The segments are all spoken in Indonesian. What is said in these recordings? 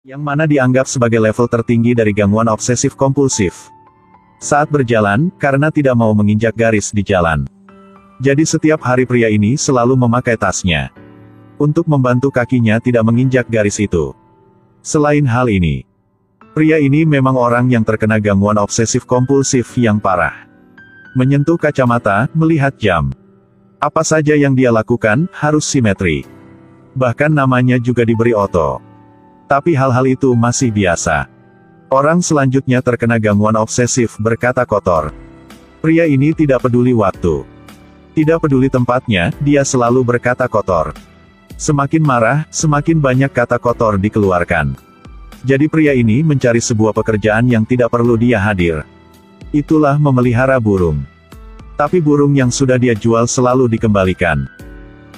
yang mana dianggap sebagai level tertinggi dari gangguan obsesif-kompulsif. Saat berjalan, karena tidak mau menginjak garis di jalan. Jadi setiap hari pria ini selalu memakai tasnya untuk membantu kakinya tidak menginjak garis itu. Selain hal ini, pria ini memang orang yang terkena gangguan obsesif-kompulsif yang parah. Menyentuh kacamata, melihat jam. Apa saja yang dia lakukan, harus simetri. Bahkan namanya juga diberi oto. Tapi hal-hal itu masih biasa. Orang selanjutnya terkena gangguan obsesif berkata kotor. Pria ini tidak peduli waktu. Tidak peduli tempatnya, dia selalu berkata kotor. Semakin marah, semakin banyak kata kotor dikeluarkan. Jadi pria ini mencari sebuah pekerjaan yang tidak perlu dia hadir. Itulah memelihara burung. Tapi burung yang sudah dia jual selalu dikembalikan.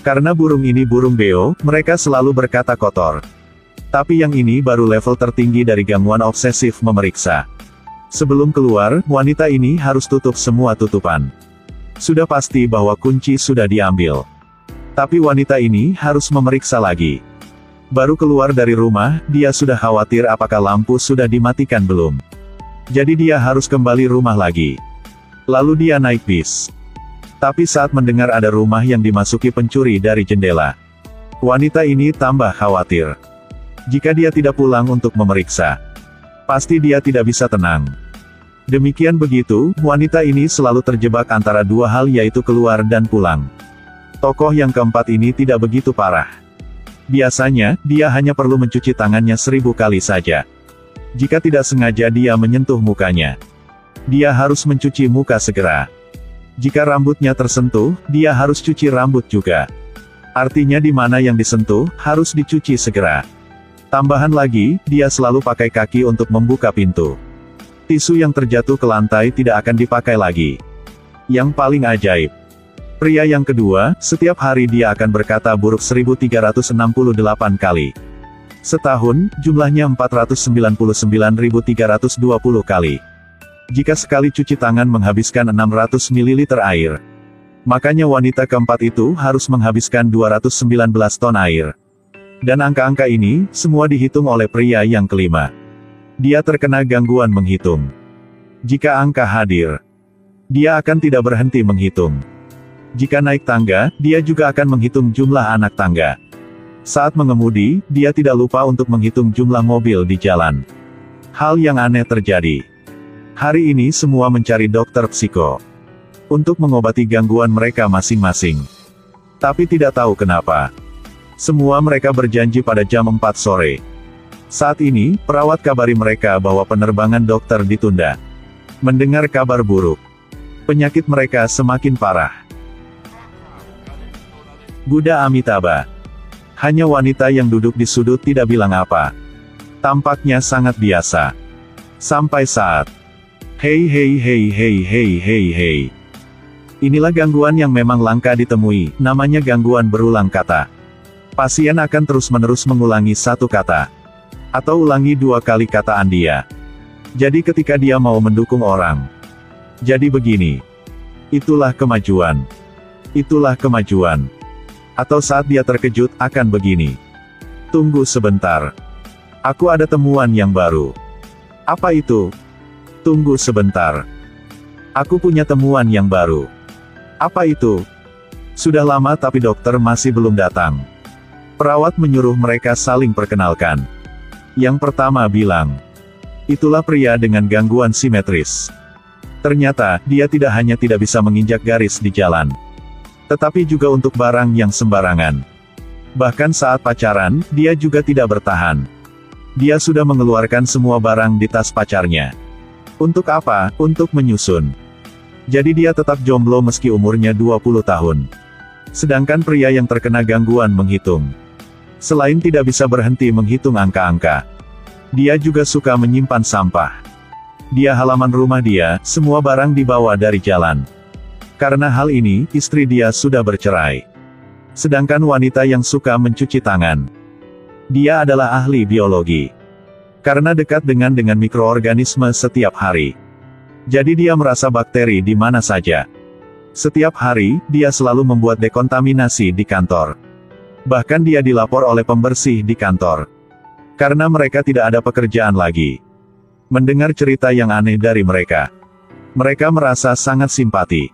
Karena burung ini burung beo, mereka selalu berkata kotor. Tapi yang ini baru level tertinggi dari gangguan obsesif memeriksa. Sebelum keluar, wanita ini harus tutup semua tutupan. Sudah pasti bahwa kunci sudah diambil. Tapi wanita ini harus memeriksa lagi. Baru keluar dari rumah, dia sudah khawatir apakah lampu sudah dimatikan belum. Jadi dia harus kembali rumah lagi. Lalu dia naik bis. Tapi saat mendengar ada rumah yang dimasuki pencuri dari jendela, wanita ini tambah khawatir. Jika dia tidak pulang untuk memeriksa, pasti dia tidak bisa tenang. Demikian begitu, wanita ini selalu terjebak antara dua hal yaitu keluar dan pulang. Tokoh yang keempat ini tidak begitu parah. Biasanya, dia hanya perlu mencuci tangannya 1000 kali saja. Jika tidak sengaja dia menyentuh mukanya, dia harus mencuci muka segera. Jika rambutnya tersentuh, dia harus cuci rambut juga. Artinya di mana yang disentuh, harus dicuci segera. Tambahan lagi, dia selalu pakai kaki untuk membuka pintu. Tisu yang terjatuh ke lantai tidak akan dipakai lagi. Yang paling ajaib, pria yang kedua, setiap hari dia akan berkata buruk 1368 kali. Setahun, jumlahnya 499.320 kali. Jika sekali cuci tangan menghabiskan 600 ml air, makanya wanita keempat itu harus menghabiskan 219 ton air. Dan angka-angka ini, semua dihitung oleh pria yang kelima. Dia terkena gangguan menghitung. Jika angka hadir, dia akan tidak berhenti menghitung. Jika naik tangga, dia juga akan menghitung jumlah anak tangga. Saat mengemudi, dia tidak lupa untuk menghitung jumlah mobil di jalan. Hal yang aneh terjadi. Hari ini semua mencari dokter psiko untuk mengobati gangguan mereka masing-masing. Tapi tidak tahu kenapa, semua mereka berjanji pada jam 4 sore. Saat ini, perawat kabari mereka bahwa penerbangan dokter ditunda. Mendengar kabar buruk, penyakit mereka semakin parah. Buddha Amitabha. Hanya wanita yang duduk di sudut tidak bilang apa. Tampaknya sangat biasa. Sampai saat, hei hei hei hei hei hei hei. Inilah gangguan yang memang langka ditemui, namanya gangguan berulang kata. Pasien akan terus-menerus mengulangi satu kata. Atau ulangi 2 kali kataan dia. Jadi ketika dia mau mendukung orang, jadi begini. Itulah kemajuan. Itulah kemajuan. Atau saat dia terkejut, akan begini. Tunggu sebentar. Aku ada temuan yang baru. Apa itu? Tunggu sebentar. Aku punya temuan yang baru. Apa itu? Sudah lama tapi dokter masih belum datang. Perawat menyuruh mereka saling perkenalkan. Yang pertama bilang, itulah pria dengan gangguan simetris. Ternyata, dia tidak hanya tidak bisa menginjak garis di jalan, tetapi juga untuk barang yang sembarangan. Bahkan saat pacaran, dia juga tidak bertahan. Dia sudah mengeluarkan semua barang di tas pacarnya. Untuk apa? Untuk menyusun. Jadi dia tetap jomblo meski umurnya 20 tahun. Sedangkan pria yang terkena gangguan menghitung, selain tidak bisa berhenti menghitung angka-angka, dia juga suka menyimpan sampah. Di halaman rumah dia, semua barang dibawa dari jalan. Karena hal ini, istri dia sudah bercerai. Sedangkan wanita yang suka mencuci tangan, dia adalah ahli biologi. Karena dekat dengan mikroorganisme setiap hari, jadi dia merasa bakteri di mana saja. Setiap hari, dia selalu membuat dekontaminasi di kantor. Bahkan dia dilapor oleh pembersih di kantor. Karena mereka tidak ada pekerjaan lagi. Mendengar cerita yang aneh dari mereka, mereka merasa sangat simpati.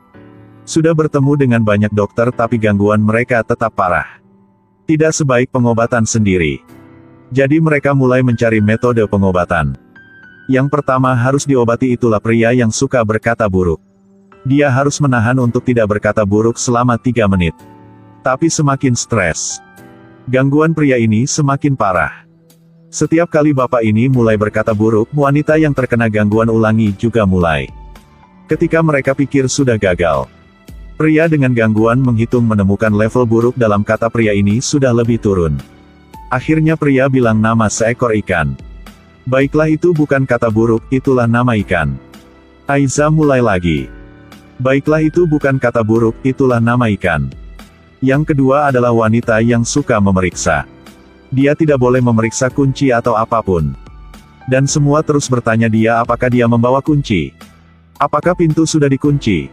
Sudah bertemu dengan banyak dokter tapi gangguan mereka tetap parah. Tidak sebaik pengobatan sendiri. Jadi mereka mulai mencari metode pengobatan. Yang pertama harus diobati itulah pria yang suka berkata buruk. Dia harus menahan untuk tidak berkata buruk selama 3 menit. Tapi semakin stres, gangguan pria ini semakin parah. Setiap kali bapak ini mulai berkata buruk, wanita yang terkena gangguan ulangi juga mulai. Ketika mereka pikir sudah gagal, pria dengan gangguan menghitung menemukan level buruk dalam kata pria ini sudah lebih turun. Akhirnya pria bilang nama seekor ikan. Baiklah, itu bukan kata buruk, itulah nama ikan. Aiza mulai lagi. Baiklah, itu bukan kata buruk, itulah nama ikan. Yang kedua adalah wanita yang suka memeriksa. Dia tidak boleh memeriksa kunci atau apapun. Dan semua terus bertanya dia apakah dia membawa kunci. Apakah pintu sudah dikunci?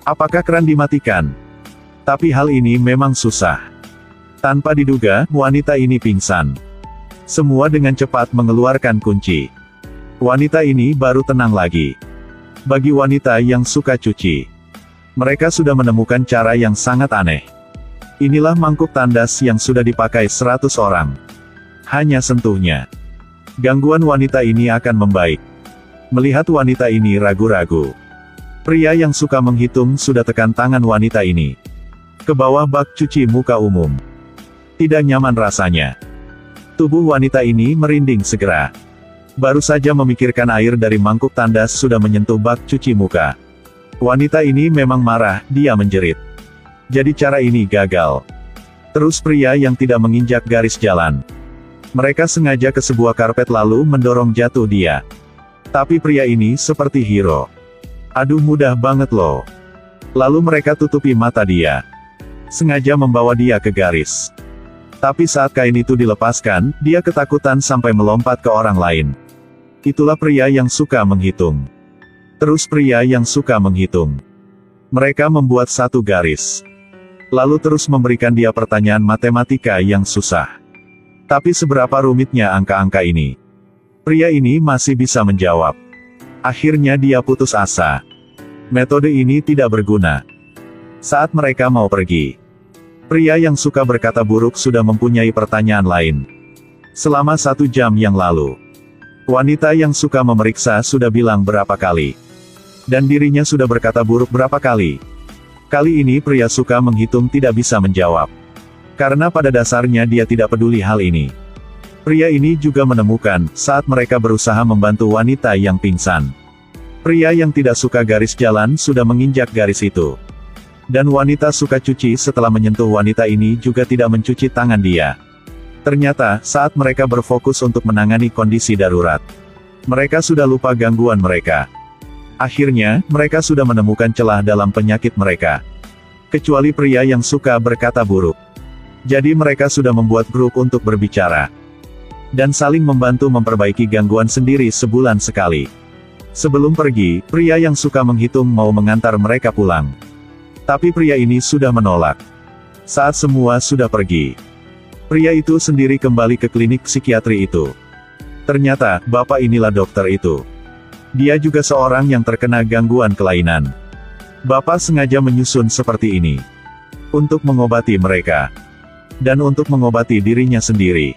Apakah keran dimatikan? Tapi hal ini memang susah. Tanpa diduga, wanita ini pingsan. Semua dengan cepat mengeluarkan kunci. Wanita ini baru tenang lagi. Bagi wanita yang suka cuci, mereka sudah menemukan cara yang sangat aneh. Inilah mangkuk tandas yang sudah dipakai 100 orang. Hanya sentuhnya, gangguan wanita ini akan membaik. Melihat wanita ini ragu-ragu, pria yang suka menghitung sudah tekan tangan wanita ini ke bawah bak cuci muka umum. Tidak nyaman rasanya. Tubuh wanita ini merinding segera. Baru saja memikirkan air dari mangkuk tandas sudah menyentuh bak cuci muka. Wanita ini memang marah, dia menjerit. Jadi cara ini gagal. Terus pria yang tidak menginjak garis jalan. Mereka sengaja ke sebuah karpet lalu mendorong jatuh dia. Tapi pria ini seperti hero. Aduh, mudah banget loh. Lalu mereka tutupi mata dia. Sengaja membawa dia ke garis. Tapi saat kain itu dilepaskan, dia ketakutan sampai melompat ke orang lain. Itulah pria yang suka menghitung. Terus pria yang suka menghitung. Mereka membuat satu garis. Lalu terus memberikan dia pertanyaan matematika yang susah. Tapi seberapa rumitnya angka-angka ini? Pria ini masih bisa menjawab. Akhirnya dia putus asa. Metode ini tidak berguna. Saat mereka mau pergi, pria yang suka berkata buruk sudah mempunyai pertanyaan lain. Selama 1 jam yang lalu, wanita yang suka memeriksa sudah bilang berapa kali. Dan dirinya sudah berkata buruk berapa kali. Kali ini pria suka menghitung tidak bisa menjawab. Karena pada dasarnya dia tidak peduli hal ini. Pria ini juga menemukan, saat mereka berusaha membantu wanita yang pingsan. Pria yang tidak suka garis jalan sudah menginjak garis itu. Dan wanita suka cuci setelah menyentuh wanita ini juga tidak mencuci tangan dia. Ternyata, saat mereka berfokus untuk menangani kondisi darurat, mereka sudah lupa gangguan mereka. Akhirnya, mereka sudah menemukan celah dalam penyakit mereka. Kecuali pria yang suka berkata buruk. Jadi mereka sudah membuat grup untuk berbicara. Dan saling membantu memperbaiki gangguan sendiri sebulan sekali. Sebelum pergi, pria yang suka menghitung mau mengantar mereka pulang. Tapi pria ini sudah menolak. Saat semua sudah pergi, pria itu sendiri kembali ke klinik psikiatri itu. Ternyata, bapak inilah dokter itu. Dia juga seorang yang terkena gangguan kelainan. Bapak sengaja menyusun seperti ini untuk mengobati mereka. Dan untuk mengobati dirinya sendiri.